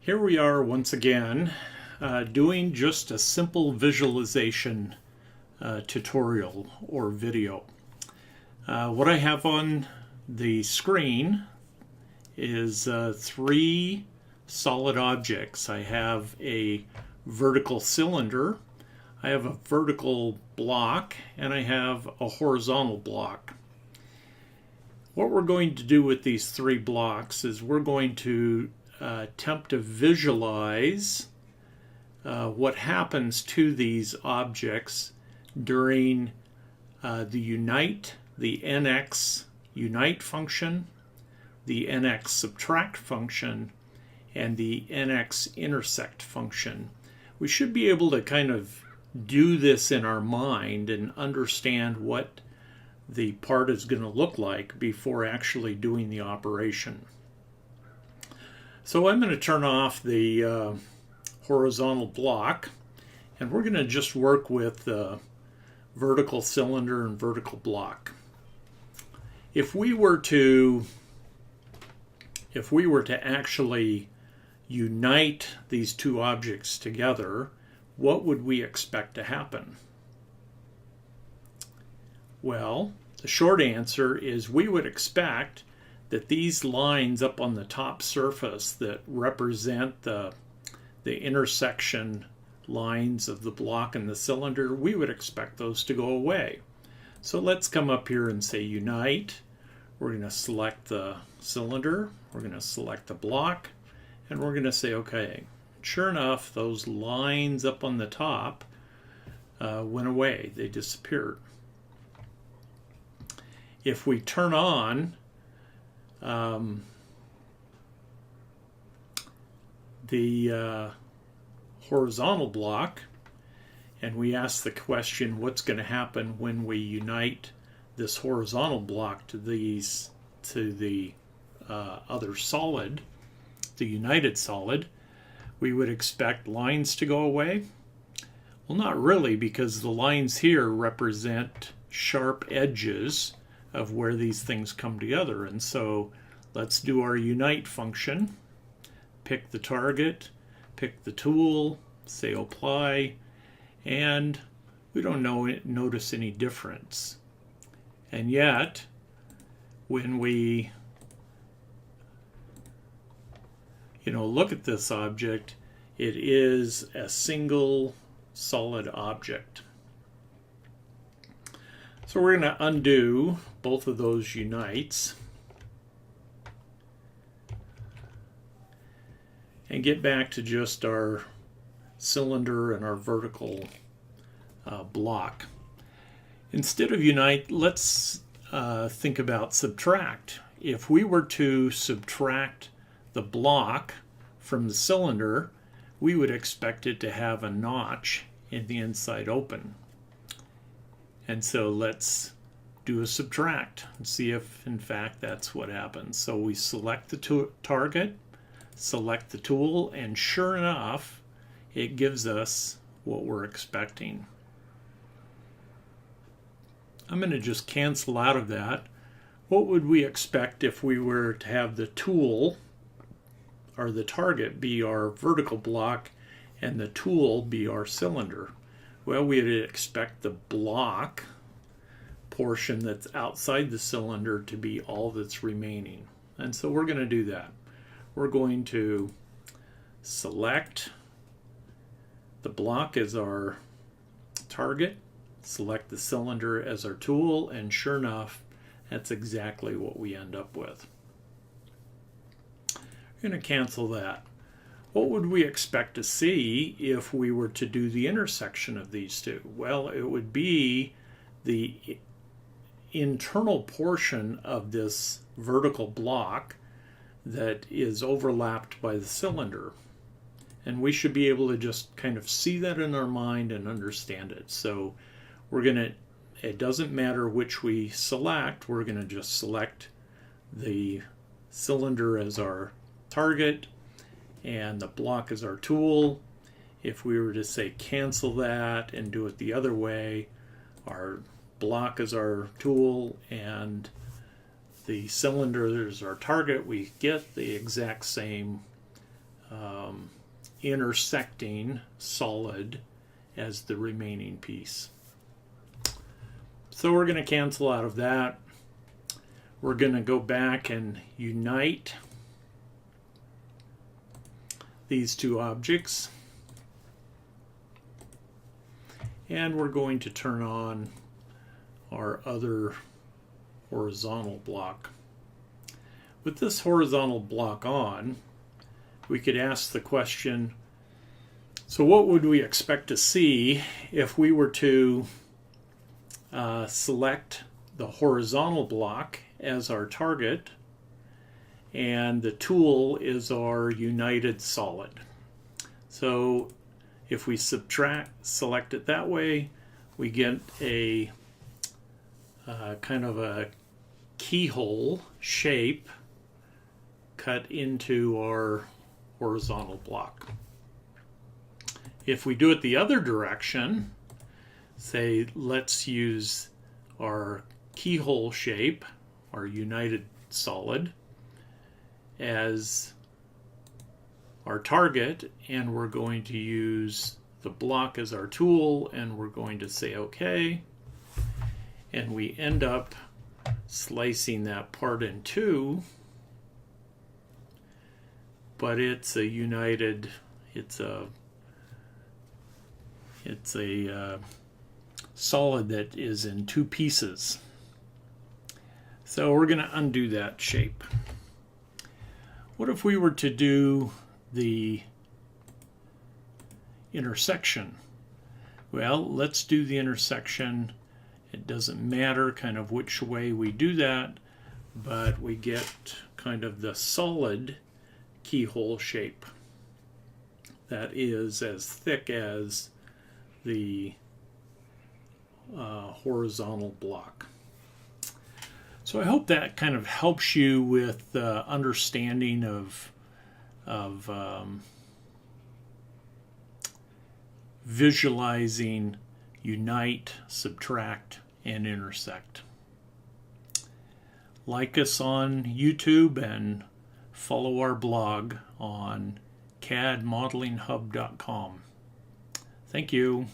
Here we are once again doing just a simple visualization tutorial or video. What I have on the screen is three solid objects. I have a vertical cylinder, I have a vertical block, and I have a horizontal block. What we're going to do with these three blocks is we're going to attempt to visualize what happens to these objects during the unite, the NX unite function, the NX subtract function, and the NX intersect function. We should be able to kind of do this in our mind and understand what the part is going to look like before actually doing the operation. So I'm going to turn off the horizontal block, and we're going to just work with the vertical cylinder and vertical block. If we were to actually unite these two objects together, what would we expect to happen? Well, the short answer is we would expect that these lines up on the top surface that represent the intersection lines of the block and the cylinder, we would expect those to go away. So let's come up here and say unite. We're going to select the cylinder, we're going to select the block, and we're going to say okay. Sure enough, those lines up on the top went away, they disappeared. If we turn on the horizontal block and we ask the question, what's going to happen when we unite this horizontal block to the other solid, the united solid, we would expect lines to go away. Well, not really, because the lines here represent sharp edges of where these things come together. And so let's do our unite function. Pick the target, pick the tool, say apply, and we don't notice any difference. And yet, when we look at this object, it is a single solid object. So we're going to undo both of those unites and get back to just our cylinder and our vertical block. Instead of unite, let's think about subtract. If we were to subtract the block from the cylinder, we would expect it to have a notch in the inside open. And so let's do a subtract and see if in fact that's what happens. So we select the target, select the tool, and sure enough, it gives us what we're expecting. I'm going to just cancel out of that. What would we expect if we were to have the tool or the target be our vertical block and the tool be our cylinder? Well, we'd expect the block portion that's outside the cylinder to be all that's remaining. And so we're going to do that. We're going to select the block as our target, select the cylinder as our tool, and sure enough, that's exactly what we end up with. We're going to cancel that. What would we expect to see if we were to do the intersection of these two? Well, it would be the internal portion of this vertical block that is overlapped by the cylinder. And we should be able to just kind of see that in our mind and understand it. So it doesn't matter which we select, we're going to just select the cylinder as our target and the block is our tool. If we were to say cancel that and do it the other way, our block is our tool and the cylinder is our target, we get the exact same intersecting solid as the remaining piece. So we're going to cancel out of that. We're going to go back and unite these two objects. And we're going to turn on our other horizontal block. With this horizontal block on, we could ask the question, so what would we expect to see if we were to select the horizontal block as our target and the tool is our united solid? So if we select it that way, we get a kind of a keyhole shape cut into our horizontal block. If we do it the other direction, say let's use our keyhole shape, our united solid, as our target, and we're going to use the block as our tool, and we're going to say OK, and we end up slicing that part in two, but it's a united, it's a solid that is in two pieces. So we're going to undo that shape. What if we were to do the intersection? Well, let's do the intersection. It doesn't matter kind of which way we do that, but we get kind of the solid keyhole shape that is as thick as the horizontal block. So I hope that kind of helps you with understanding of visualizing unite, subtract, and intersect. Like us on YouTube and follow our blog on cadmodelinghub.com. Thank you.